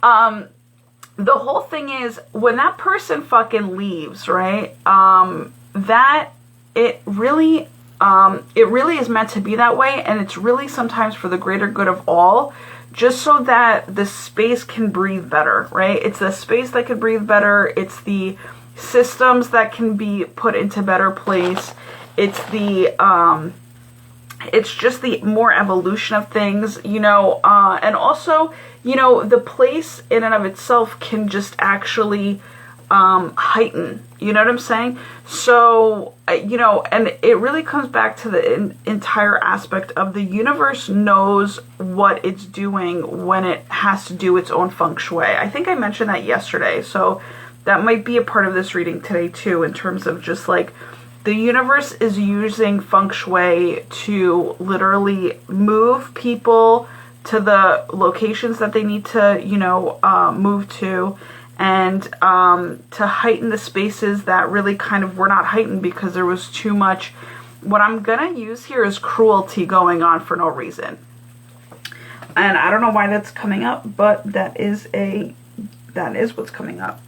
the whole thing is when that person fucking leaves, right? That it really is meant to be that way, and it's really sometimes for the greater good of all, just so that the space can breathe better, right? It's the space that can breathe better. It's the systems that can be put into better place. It's the it's just the more evolution of things, you know, and also, you know, the place in and of itself can just actually heighten, you know what I'm saying? So, you know, and it really comes back to the entire aspect of the universe knows what it's doing when it has to do its own feng shui. I think I mentioned that yesterday, so that might be a part of this reading today too, in terms of just like the universe is using feng shui to literally move people to the locations that they need to, you know, move to, and to heighten the spaces that really kind of were not heightened because there was too much, what I'm gonna use here is cruelty going on for no reason. And I don't know why that's coming up, but that is what's coming up.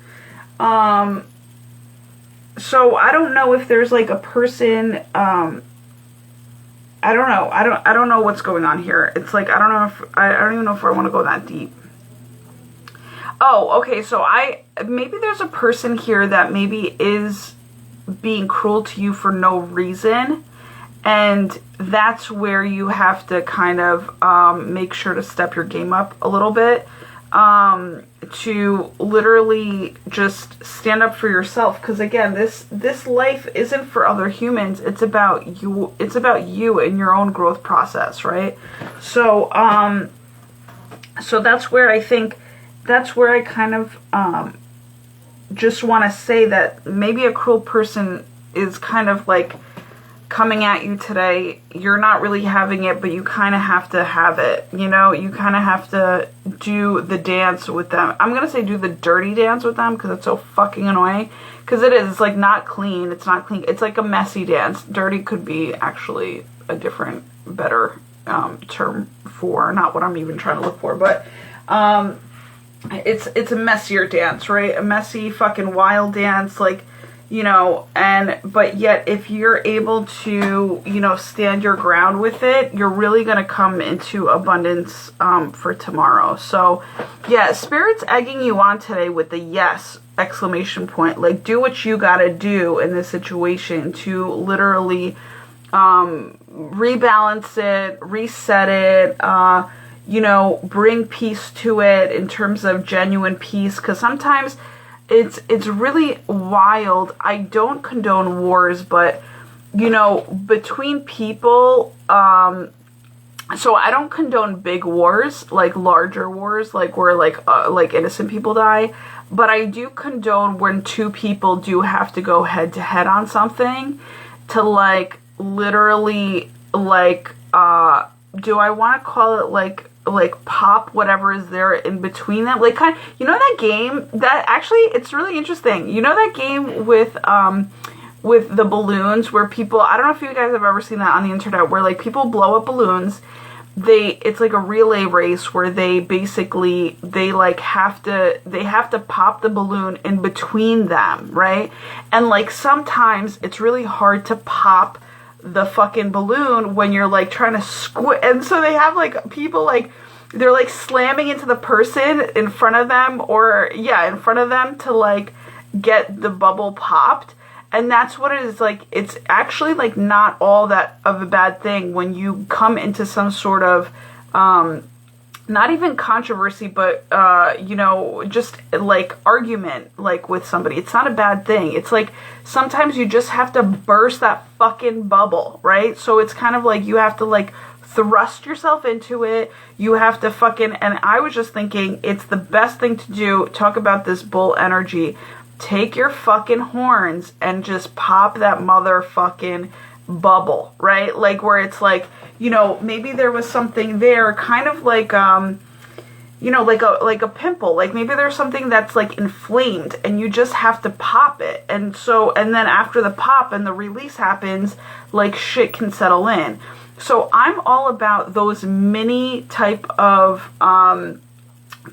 So I don't know if there's like a person, I don't know. I don't know what's going on here. It's like, I don't even know if I want to go that deep. Oh, okay, so maybe there's a person here that maybe is being cruel to you for no reason, and that's where you have to kind of make sure to step your game up a little bit, to literally just stand up for yourself, because again, this life isn't for other humans, it's about you and your own growth process, right? So so that's where I kind of just want to say that maybe a cruel person is kind of like coming at you today. You're not really having it, but you kind of have to have it. You know, you kind of have to do the dance with them. I'm going to say do the dirty dance with them because it's so fucking annoying. Because it is. It's like not clean. It's not clean. It's like a messy dance. Dirty could be actually a different, better term for, not what I'm even trying to look for, but it's a messier dance, right? A messy fucking wild dance, like, you know, but yet if you're able to, you know, stand your ground with it, you're really going to come into abundance for tomorrow. So yeah, Spirit's egging you on today with the yes exclamation point. Like, do what you got to do in this situation to literally rebalance it, reset it, you know, bring peace to it in terms of genuine peace, because sometimes it's really wild. I don't condone wars, but, you know, between people, so I don't condone big wars, like larger wars, like where like innocent people die, but I do condone when two people do have to go head to head on something to like literally like, do I want to call it like pop whatever is there in between them, like kind of, you know, that game that actually, it's really interesting, you know, that game with with the balloons where people, I don't know if you guys have ever seen that on the internet, where like people blow up balloons. It's like a relay race where they basically, they have to pop the balloon in between them, right? And like sometimes it's really hard to pop the fucking balloon when you're like trying to squeeze, and so they have like people like, they're like slamming into the person in front of them, or yeah, in front of them to like get the bubble popped. And that's what it is like. It's actually like not all that of a bad thing when you come into some sort of, not even controversy, but, you know, just like argument, like with somebody. It's not a bad thing. It's like sometimes you just have to burst that fucking bubble, right? So it's kind of like you have to like thrust yourself into it. You have to fucking, and I was just thinking it's the best thing to do. Talk about this bull energy. Take your fucking horns and just pop that motherfucking bubble, right? Like where it's like, you know, maybe there was something there, kind of like, you know, like a pimple. Like maybe there's something that's like inflamed and you just have to pop it. And so, and then after the pop and the release happens, like shit can settle in. So I'm all about those mini type of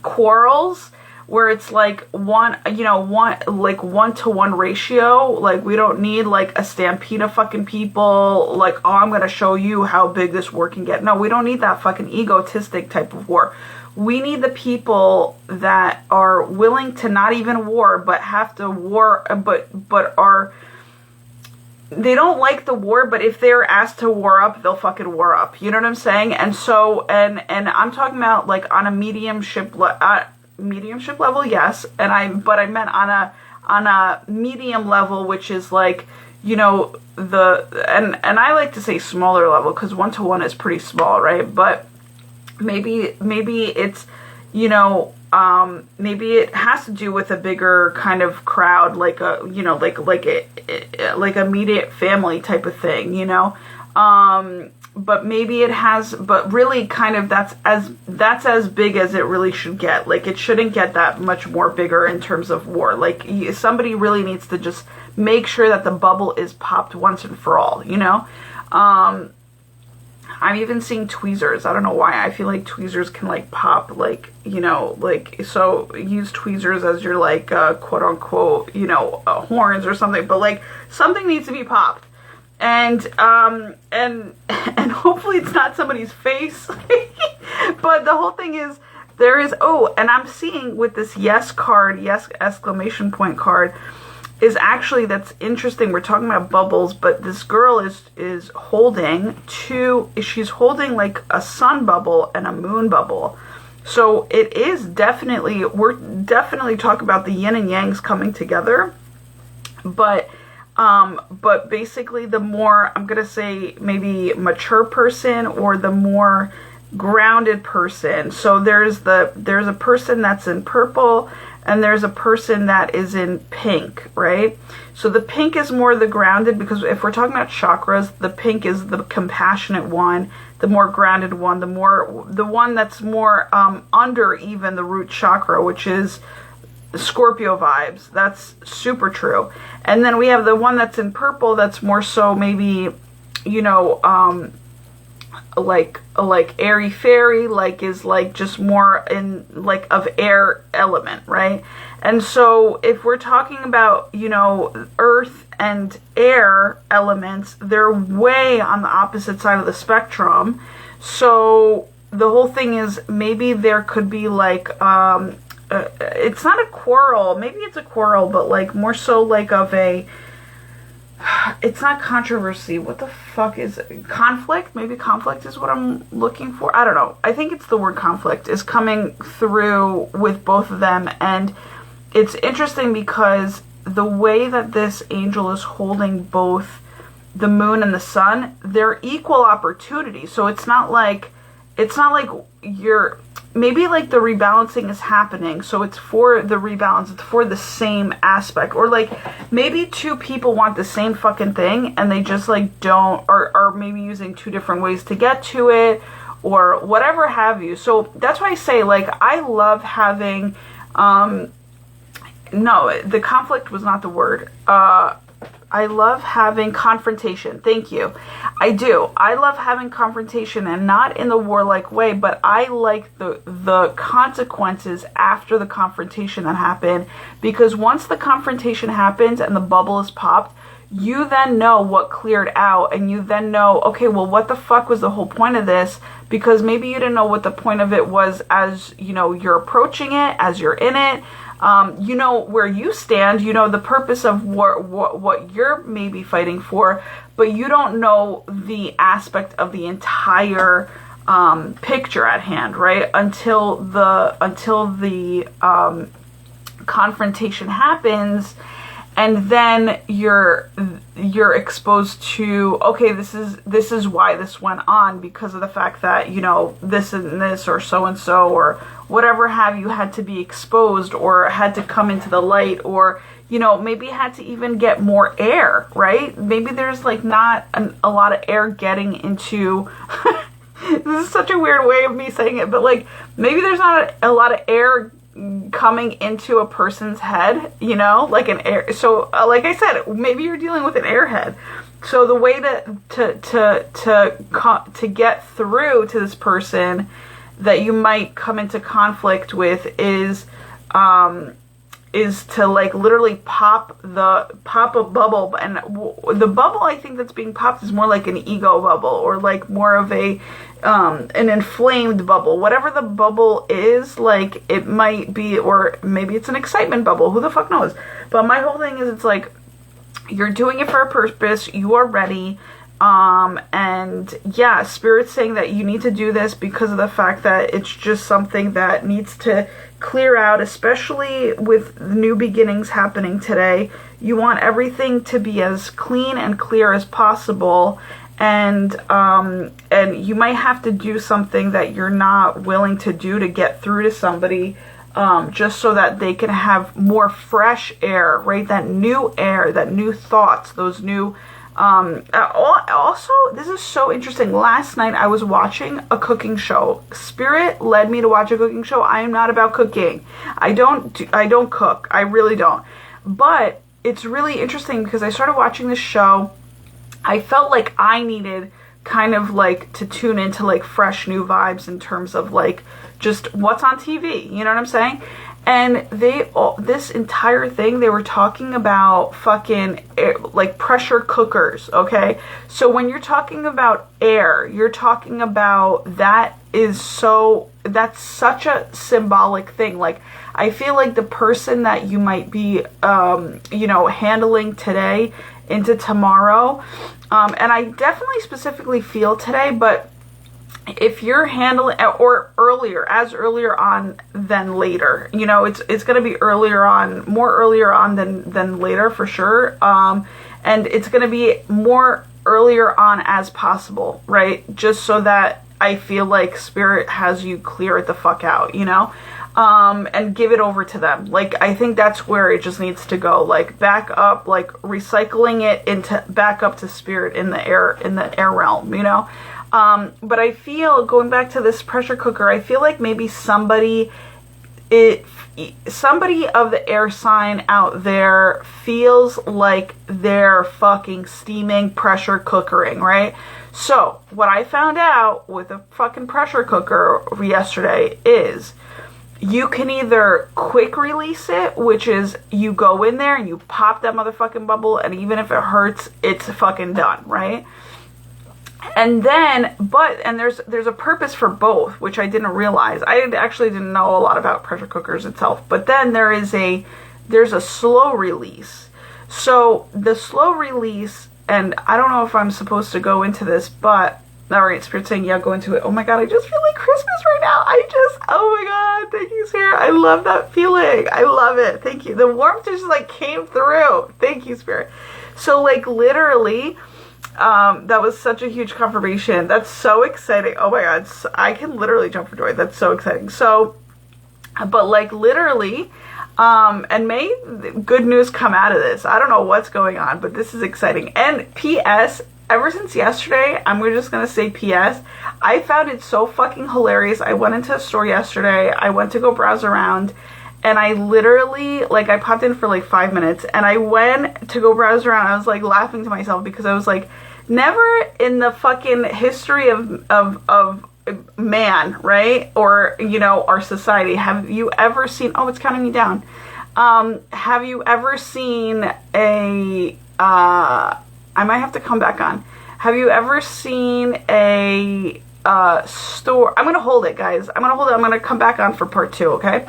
quarrels where it's like one to one ratio. Like we don't need like a stampede of fucking people. Like, oh, I'm going to show you how big this war can get. No, we don't need that fucking egotistic type of war. We need the people that are willing to not even war, but have to war, but are, they don't like the war, but if they're asked to war up, they'll fucking war up. You know what I'm saying? And so, and I'm talking about like on a mediumship level, yes. But I meant on a medium level, which is like, you know, and I like to say smaller level because 1-to-1 is pretty small, right? But maybe it's, you know, maybe it has to do with a bigger kind of crowd, like a, you know, like immediate family type of thing, you know. But maybe it has, but really kind of that's as big as it really should get. Like it shouldn't get that much more bigger in terms of war. Like somebody really needs to just make sure that the bubble is popped once and for all, you know. I'm even seeing tweezers. I don't know why. I feel like tweezers can like pop, like, you know, like, so use tweezers as your like quote unquote, you know, horns or something, but like something needs to be popped. And hopefully it's not somebody's face. But the whole thing is there is, oh, and I'm seeing with this yes card, yes exclamation point card, is actually, that's interesting. We're talking about bubbles, but this girl is holding she's holding like a sun bubble and a moon bubble. So it is definitely, we're definitely talking about the yin and yangs coming together. But basically the more, I'm going to say maybe mature person or the more grounded person. So there's a person that's in purple and there's a person that is in pink, right? So the pink is more the grounded, because if we're talking about chakras, the pink is the compassionate one, the more grounded one, the one that's more under even the root chakra, which is Scorpio vibes. That's super true. And then we have the one that's in purple that's more so maybe, you know, like airy fairy, like is like just more in like of air element, right? And so if we're talking about, you know, earth and air elements, they're way on the opposite side of the spectrum. So the whole thing is maybe there could be like it's not a quarrel, maybe it's a quarrel, but like more so like of a, it's not controversy. What the fuck is it? Conflict? Maybe conflict is what I'm looking for. I don't know. I think it's the word conflict is coming through with both of them. And it's interesting because the way that this angel is holding both the moon and the sun, they're equal opportunity. So it's not like you're, maybe like the rebalancing is happening, so it's for the rebalance, it's for the same aspect, or like maybe two people want the same fucking thing and they just like don't, or maybe using two different ways to get to it, or whatever have you. So that's why I say, like, I love having no, the conflict was not the word. love having confrontation. Thank you. I do. I love having confrontation, and not in the warlike way, but I like the consequences after the confrontation that happened, because once the confrontation happens and the bubble is popped, you then know what cleared out, and you then know, okay, well, what the fuck was the whole point of this? Because maybe you didn't know what the point of it was as, you know, you're approaching it, as you're in it. You know where you stand, you know the purpose of what you're maybe fighting for, but you don't know the aspect of the entire picture at hand, right? Until the confrontation happens. And then you're exposed to, okay, this is why this went on, because of the fact that, you know, this and this or so and so or whatever have you had to be exposed or had to come into the light, or, you know, maybe had to even get more air, right? Maybe there's like not a lot of air getting into this is such a weird way of me saying it, but like maybe there's not a lot of air coming into a person's head, you know, like an air. So like I said, maybe you're dealing with an airhead. So the way to get through to this person that you might come into conflict with is to like literally pop a bubble, and the bubble I think that's being popped is more like an ego bubble, or like more of a an inflamed bubble. Whatever the bubble is, like it might be, or maybe it's an excitement bubble, who the fuck knows. But my whole thing is, it's like you're doing it for a purpose, you are ready, and yeah, Spirit's saying that you need to do this because of the fact that it's just something that needs to clear out, especially with new beginnings happening today. You want everything to be as clean and clear as possible, and you might have to do something that you're not willing to do to get through to somebody, just so that they can have more fresh air, right? That new air, that new thoughts, those new also, this is so interesting. Last night I was watching a cooking show. Spirit led me to watch a cooking show. I am not about cooking. I don't cook. I really don't. But it's really interesting because I started watching this show. I felt like I needed kind of like to tune into like fresh new vibes in terms of like just what's on TV. You know what I'm saying? And this entire thing, they were talking about fucking air, like pressure cookers, okay? So when you're talking about air, you're talking about that's such a symbolic thing. Like, I feel like the person that you might be, handling today into tomorrow, and I definitely specifically feel today, but if you're handling, or earlier on than later, you know, it's going to be more earlier on than later for sure. And it's going to be more earlier on as possible, right? Just so that I feel like Spirit has you clear it the fuck out, you know? And give it over to them. Like, I think that's where it just needs to go. Like, back up, like recycling it back up to Spirit in the air realm, you know? But I feel, going back to this pressure cooker, I feel like maybe somebody of the air sign out there feels like they're fucking steaming pressure cookering, right? So, what I found out with a fucking pressure cooker yesterday is you can either quick release it, which is you go in there and you pop that motherfucking bubble, and even if it hurts, it's fucking done, right? And then, there's a purpose for both, which I didn't realize. I actually didn't know a lot about pressure cookers itself. But then there's a slow release. So the slow release, and I don't know if I'm supposed to go into this, but all right, Spirit's saying, yeah, go into it. Oh my God, I just feel like Christmas right now. Oh my God, thank you, Spirit. I love that feeling. I love it. Thank you. The warmth just like came through. Thank you, Spirit. So like literally, that was such a huge confirmation. That's so exciting. Oh my God. I can literally jump for joy. That's so exciting. So, but like literally, and may good news come out of this. I don't know what's going on, but this is exciting. And P.S., ever since yesterday, we're just going to say P.S., I found it so fucking hilarious. I went into a store yesterday. I went to go browse around, and I literally, like, I popped in for like 5 minutes, and I went to go browse around. I was like laughing to myself because I was like, never in the fucking history of man, right? Or, you know, our society, have you ever seen, oh, it's counting me down. Have you ever seen a, I might have to come back on. Have you ever seen a store? I'm gonna hold it, guys. I'm gonna come back on for part 2, okay?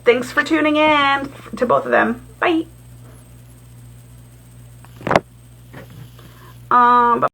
Thanks for tuning in to both of them. Bye.